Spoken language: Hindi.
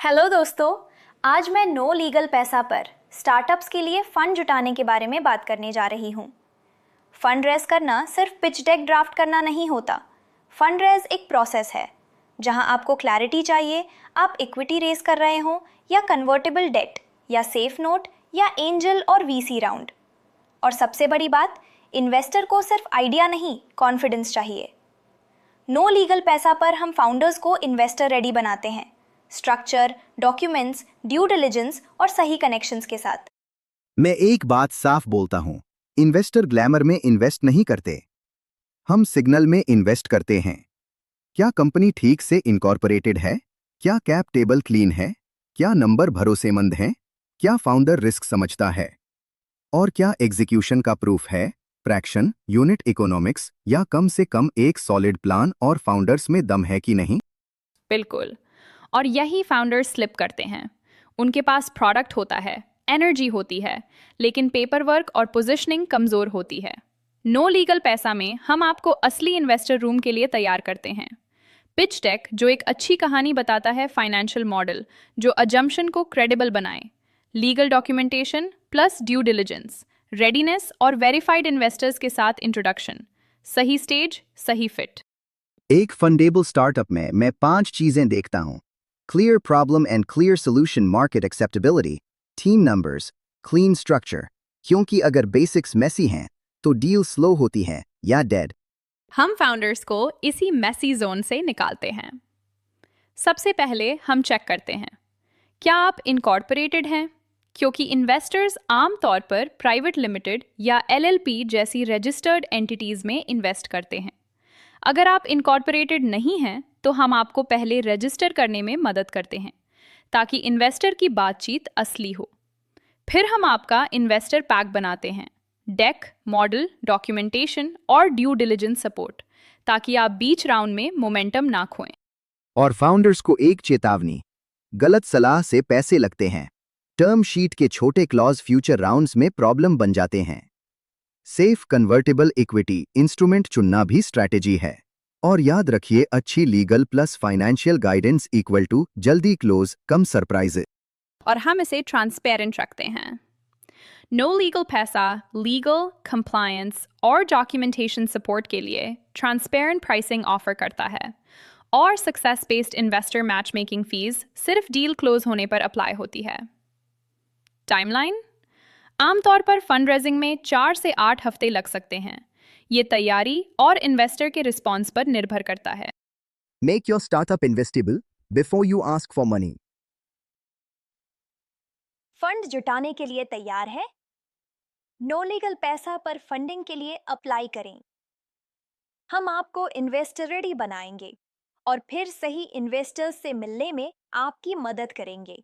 हेलो दोस्तों, आज मैं नो लीगल पैसा पर स्टार्टअप्स के लिए फंड जुटाने के बारे में बात करने जा रही हूँ। फंड रेज करना सिर्फ पिच डेक ड्राफ्ट करना नहीं होता। फंड रेज एक प्रोसेस है जहाँ आपको क्लैरिटी चाहिए, आप इक्विटी रेज कर रहे हो या कन्वर्टेबल डेट या सेफ नोट या एंजल और वीसी राउंड। और सबसे बड़ी बात, इन्वेस्टर को सिर्फ आइडिया नहीं, कॉन्फिडेंस चाहिए। नो लीगल पैसा पर हम फाउंडर्स को इन्वेस्टर रेडी बनाते हैं, स्ट्रक्चर, डॉक्यूमेंट्स, ड्यू डिलिजेंस और सही कनेक्शंस के साथ। मैं एक बात साफ बोलता हूं, इन्वेस्टर ग्लैमर में इन्वेस्ट नहीं करते, हम सिग्नल में इन्वेस्ट करते हैं। क्या कंपनी ठीक से इनकॉर्पोरेटेड है? क्या कैप टेबल क्लीन है? क्या नंबर भरोसेमंद हैं? क्या फाउंडर रिस्क समझता है? और क्या एग्जीक्यूशन का प्रूफ है? फ्रैक्शन, यूनिट इकोनॉमिक्स या कम से कम एक सॉलिड प्लान और फाउंडर्स में दम है कि नहीं? बिल्कुल। और यही फाउंडर्स स्लिप करते हैं। उनके पास प्रोडक्ट होता है, एनर्जी होती है, लेकिन पेपर वर्क और पोजीशनिंग कमज़ोर होती है। नो लीगल पैसा में हम आपको असली इन्वेस्टर रूम के लिए तैयार करते हैं। पिच डेक जो एक अच्छी कहानी बताता है, फाइनेंशियल मॉडल जो अजम्पशन को क्रेडिबल बनाए, legal documentation plus due diligence, readiness और वेरीफाइड इन्वेस्टर्स के साथ इंट्रोडक्शन, सही स्टेज, सही फिट। एक फंडेबल स्टार्टअप में मैं 5 चीजें देखता हूं: clear problem and clear solution, market acceptability, team numbers, clean structure, क्योंकि अगर बेसिक्स मेसी हैं तो डील स्लो होती है या डेड। हम फाउंडर्स को इसी मेसी जोन से निकालते हैं। सबसे पहले हम चेक करते हैं, क्या आप इनकॉर्पोरेटेड हैं? क्योंकि इन्वेस्टर्स आमतौर पर प्राइवेट लिमिटेड या एलएलपी जैसी रजिस्टर्ड एंटिटीज में इन्वेस्ट करते हैं। अगर आप इनकॉर्पोरेटेड नहीं हैं तो हम आपको पहले रजिस्टर करने में मदद करते हैं ताकि इन्वेस्टर की बातचीत असली हो। फिर हम आपका इन्वेस्टर पैक बनाते हैं, डेक, मॉडल, डॉक्यूमेंटेशन और ड्यू डिलिजेंस सपोर्ट, ताकि आप बीच राउंड में मोमेंटम ना खोएं। और फाउंडर्स को एक चेतावनी: गलत सलाह से पैसे लगते हैं। टर्म शीट के छोटे क्लॉज फ्यूचर राउंड्स में प्रॉब्लम बन जाते हैं। सेफ कन्वर्टेबल इक्विटी इंस्ट्रूमेंट चुनना भी स्ट्रैटेजी है। और याद रखिए, अच्छी legal plus financial guidance equal to जल्दी क्लोज, कम सरप्राइज। और हम इसे ट्रांसपेरेंट रखते हैं। नो लीगल पैसा लीगल, कंप्लायंस और डॉक्यूमेंटेशन सपोर्ट के लिए ट्रांसपेरेंट प्राइसिंग ऑफर करता है, और success based investor match making fees सिर्फ डील क्लोज होने पर अप्लाई होती है। टाइमलाइन: आमतौर पर फंड रेजिंग में 4 से 8 हफ्ते लग सकते हैं। ये तैयारी और इन्वेस्टर के रिस्पॉन्स पर निर्भर करता है। Make your startup investable before you ask for money. Fund जुटाने के लिए तैयार है? नो लीगल पैसा पर फंडिंग के लिए अप्लाई करें। हम आपको इन्वेस्टर रेडी बनाएंगे और फिर सही इन्वेस्टर्स से मिलने में आपकी मदद करेंगे।